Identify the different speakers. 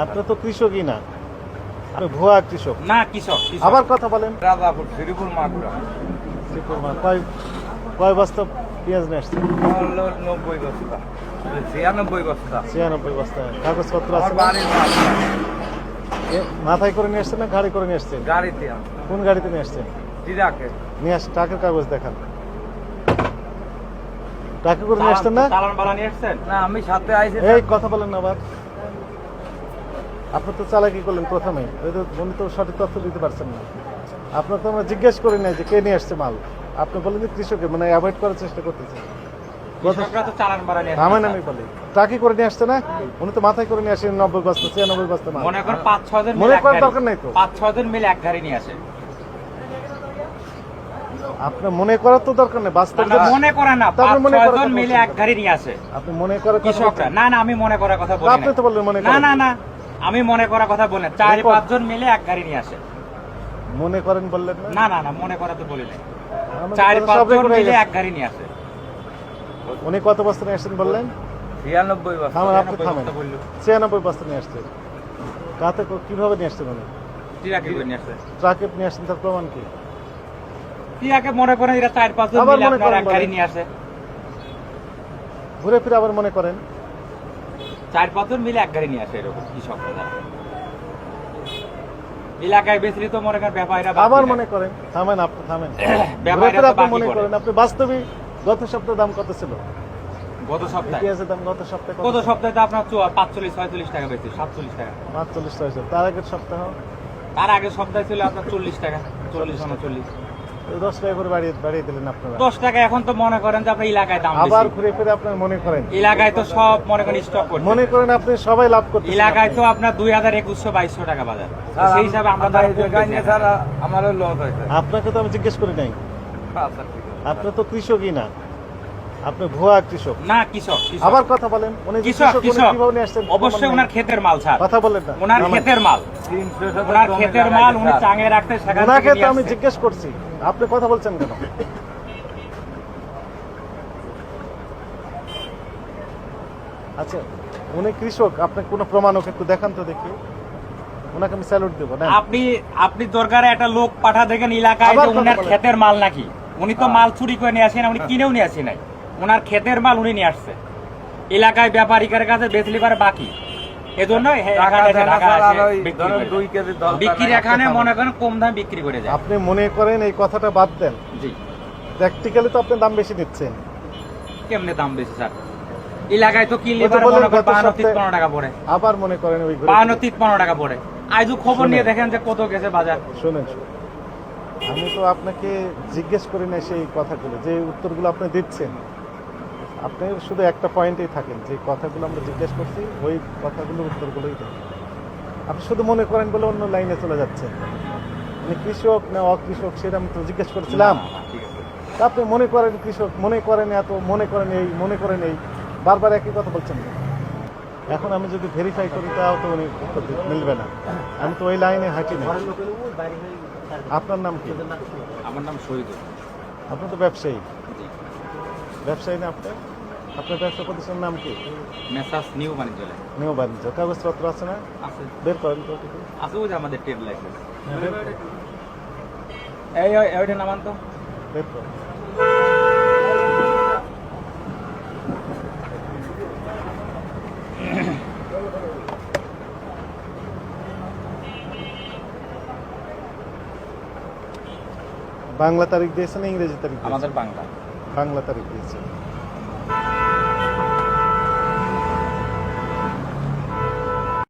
Speaker 1: আপনি তো কৃষকই না, আপনি ভুয়া কৃষক।
Speaker 2: না কৃষক
Speaker 1: আবার কথা বলেন।
Speaker 3: রাজাপুর শ্রীপুর মাগুরা
Speaker 1: কয় বস্তা পেঁয়াজ নিয়ে আসছেন?
Speaker 3: 90 বস্তা 96 বস্তা
Speaker 1: 96 বস্তা। কাগজপত্র
Speaker 3: আমার
Speaker 1: আছে?
Speaker 3: বাড়ির মাল
Speaker 1: মাথায় করে নিয়ে আসছেন না গাড়ি করে নিয়ে আসছেন?
Speaker 3: গাড়িতে
Speaker 1: কোন গাড়িতে নিয়ে আসছেন?
Speaker 3: দিদাকে
Speaker 1: নিয়ে আস, টাকার কাগজ দেখান। টাকা করে নিয়ে আসছেন না?
Speaker 2: চালান বালা নিয়ে আসছেন?
Speaker 3: না আমি সাথে আইছি
Speaker 1: এই কথা বলেন না আবার। আপনি তো চালাকি করলেন প্রথমে, উনি তো সঠিক তথ্য দিতে পারছেন না। আপনার তো আমরা জিজ্ঞেস করি নাই যে কে নিয়ে আসছে মাল। আপনি বলেন যে কৃষকের, মানে অ্যাভয়েড করার চেষ্টা করতেছেন।
Speaker 2: কৃষকরা তো চালান বালা নিয়ে
Speaker 1: থামেন,
Speaker 2: আসে।
Speaker 1: আমি বলি টাকি করে নিয়ে আসছে না? উনি তো মাথায় করে নিয়ে আসেন 90 বস্তা 96 বস্তা মাল।
Speaker 2: মনে করেন 5-6 জন
Speaker 1: মনে করার দরকার নাই তো।
Speaker 2: 5-6 জন মিলে এক গাড়ি নিয়ে আসে।
Speaker 1: আপনার মনে করার তো দরকার নেই, বাস্তব
Speaker 2: না, মনে করে না,
Speaker 1: তারপর মনে
Speaker 2: 5-6
Speaker 1: করার
Speaker 2: জন
Speaker 1: কথা
Speaker 2: মিলে
Speaker 1: বলছেন।
Speaker 2: এক গাড়ি নিয়ে আসে
Speaker 1: আপনি মনে করার কথা
Speaker 2: কৃষকরা।
Speaker 1: বলছেন।
Speaker 2: না না, আমি মনে করার কথা বলি
Speaker 1: আপনি
Speaker 2: না।
Speaker 1: তো বললেন মনে
Speaker 2: না
Speaker 1: করেন।
Speaker 2: না না, আমি মনে করার কথা বলি না। 4-5 জন মিলে এক গাড়ি নিয়ে আসে।
Speaker 1: মনে করেন বললেন না?
Speaker 2: না না না, মনে করা তো বলি না।
Speaker 1: আমাদের
Speaker 2: 4-5
Speaker 1: সব
Speaker 2: জন
Speaker 1: রেকর্ড হয়ে
Speaker 2: মিলে
Speaker 1: গেছে।
Speaker 2: এক গাড়ি নিয়ে আসে।
Speaker 1: উনি কত বস্তা নিয়ে আসছেন বললেন?
Speaker 3: 96 বস্তা
Speaker 1: থামেন, আপনি
Speaker 2: 96
Speaker 1: থামেন।
Speaker 2: বস্তা বললো।
Speaker 1: 96 বস্তা নিয়ে আসছেন। কাতে কিভাবে নিয়ে আসছেন উনি?
Speaker 2: টিরাকে করে নিয়ে আসে।
Speaker 1: ট্রাকে নিয়ে আসছেন, তার প্রমাণ কি?
Speaker 2: টিরাকে মনে করেন এরা 4-5 জন
Speaker 1: আবার
Speaker 2: মিলে
Speaker 1: মনে
Speaker 2: আপনার
Speaker 1: করেন
Speaker 2: এক গাড়ি
Speaker 1: বলেন।
Speaker 2: নিয়ে আসে।
Speaker 1: ঘুরে ফিরে আবার মনে করেন।
Speaker 2: 4-5 জন মিলে এক গাড়ি নিয়ে আসে এরকম কৃষকরা যারা। এলাকায় বেশি তো মনে করেন ব্যাপারীরা বাদ
Speaker 1: আবার
Speaker 2: দিয়ে
Speaker 1: মনে করেন। থামেন, আপনি থামেন।
Speaker 2: ব্যাপারীরা
Speaker 1: ঘুরে ফিরে
Speaker 2: তো
Speaker 1: আপনি
Speaker 2: বাকি
Speaker 1: মনে
Speaker 2: করে।
Speaker 1: করেন। আপনি বাস্তবে গত সপ্তাহে দাম কত ছিল?
Speaker 2: গত সপ্তাহে
Speaker 1: পেঁয়াজের দাম গত সপ্তাহে কত
Speaker 2: গত
Speaker 1: ছিল?
Speaker 2: সপ্তাহে তো আপনার 45-46 টাকা বেশি, 47 টাকা।
Speaker 1: 45 হয়েছে। তার আগের সপ্তাহ
Speaker 2: তার আগের সপ্তাহে ছিল আপনার 40 টাকা, 40-39।
Speaker 1: 10 টাকা করে বাড়িয়ে দিলেন আপনারা।
Speaker 2: 10 টাকা এখন তো মনে করেন যে আপনার এলাকায় দাম
Speaker 1: আবার
Speaker 2: বেশি।
Speaker 1: ঘুরে ফিরে আপনার মনে করেন।
Speaker 2: এলাকায় তো সব মনে করেন স্টক করছে।
Speaker 1: মনে করেন আপনি সবাই লাভ করতে
Speaker 2: এলাকায় তো আপনার 2000-2100-2200 টাকা বাজার। সেই হিসাবে আমরা
Speaker 3: এই জায়গায় নিয়ে স্যার আমারও লস হয়েছে।
Speaker 1: আপনাকে তো আমি জিজ্ঞেস করি নাই।
Speaker 3: আচ্ছা ঠিক আছে।
Speaker 1: আপনি তো কৃষকই না, আপনি ভুয়া কৃষক।
Speaker 2: না কৃষক, কৃষক।
Speaker 1: আবার কথা বলেন। উনি যে
Speaker 2: কৃষক,
Speaker 1: উনি
Speaker 2: কৃষক।
Speaker 1: কিভাবে নিয়ে আসছেন?
Speaker 2: অবশ্যই ওনার ক্ষেতের মাল ছাড়।
Speaker 1: কথা বলেন না।
Speaker 2: ওনার
Speaker 1: নামেন।
Speaker 2: ক্ষেতের মাল,
Speaker 3: 300
Speaker 2: ওনার ক্ষেতের মাল উনি চাঙে রাখতে সেখান
Speaker 1: ওনাকে
Speaker 2: থেকে
Speaker 1: তো আমি
Speaker 2: নিয়ে আসছে।
Speaker 1: জিজ্ঞেস করছি, আপনি কথা বলছেন কেন? আচ্ছা, উনি কৃষক, আপনি কোনো প্রমাণ ওকে একটু দেখান তো দেখি। ওনাকে আমি স্যালুট দেবো না?
Speaker 2: আপনি দরকারে একটা লোক পাঠা দেখেন এলাকায়
Speaker 1: আবার
Speaker 2: যে
Speaker 1: কথা
Speaker 2: উনার
Speaker 1: বলেন।
Speaker 2: ক্ষেতের মাল নাকি। উনি তো মাল চুরি করে নিয়ে আসেন, উনি কিনেও নিয়ে আসে নাই। ওনার ক্ষেতের মাল উনি নিয়ে আসছে। এলাকায় ব্যাপারীদের কাছে বেচলি পারে বাকি। এজন্য
Speaker 3: টাকা
Speaker 2: এখানে এসে
Speaker 3: দেন
Speaker 2: ঢাকা
Speaker 3: স্যার, আর
Speaker 2: এসে
Speaker 3: ওই
Speaker 2: বিক্রি
Speaker 3: ধরেন
Speaker 2: করে
Speaker 3: 2
Speaker 2: যায়।
Speaker 3: কেজি দল
Speaker 2: বিক্রির এখানে মনে করেন কম দামে বিক্রি করে যায়।
Speaker 1: আপনি মনে করেন এই কথাটা বাদ দেন।
Speaker 2: জি,
Speaker 1: প্র্যাকটিক্যালি তো আপনি দাম বেশি নিচ্ছেন।
Speaker 2: কেমনে দাম বেশি স্যার? এলাকায় তো কিনলে
Speaker 1: ওই তো
Speaker 2: পারে
Speaker 1: বললেন
Speaker 2: মনে করেন
Speaker 1: গত
Speaker 2: 52-53
Speaker 1: সপ্তাহে-
Speaker 2: টাকা পড়ে।
Speaker 1: আবার মনে করেন ওই ঘুরে ফিরে।
Speaker 2: 52-53 টাকা পড়ে। আজও খবর
Speaker 1: শুনেন।
Speaker 2: নিয়ে দেখেন যে কত গেছে বাজার।
Speaker 1: শোনেন, আমি তো আপনাকে জিজ্ঞেস করি না সেই কথাগুলো, যে উত্তরগুলো আপনি দিচ্ছেন। আপনি শুধু একটা পয়েন্টেই থাকেন, যে কথাগুলো আমরা জিজ্ঞেস করছি ওই কথাগুলোর উত্তরগুলোই দেন। আপনি শুধু মনে করেন বলে অন্য লাইনে চলে যাচ্ছেন। মানে কৃষক না অকৃষক সেটা আমি তো জিজ্ঞেস করছিলাম।
Speaker 2: না, না, ঠিক আছে।
Speaker 1: তা আপনি মনে করেন কৃষক, মনে করেন এত, মনে করেন এই, মনে করেন এই, বারবার একই কথা বলছেন না। এখন আমি যদি ভেরিফাই করি তাও তো উনি উত্তর মিলবে না। আমি তো ওই লাইনে হাঁটি না। আপনার নাম কি?
Speaker 2: আমার নাম শহীদ।
Speaker 1: আপনি তো ব্যবসায়ী। ব্যবসায়ী না আপনি? আপনার ব্যবসা প্রতিষ্ঠানের নাম কি?
Speaker 2: মেসাস নিউ বাণিজ্যালয়
Speaker 1: নিউ বাণিজ্য। কাগজপত্র আছে না?
Speaker 2: আছে।
Speaker 1: বের করেন তো কিছু।
Speaker 2: আছে ওই যে আমাদের ট্রেড লাইসেন্স।
Speaker 1: বের করেন,
Speaker 2: এইটা নামান তো।
Speaker 1: বের করেন। বাংলা তারিখ দিয়েছে না ইংরেজি তারিখ দিয়েছে?
Speaker 2: আমাদের বাংলা।
Speaker 1: বাংলা তারিখ দিয়েছে।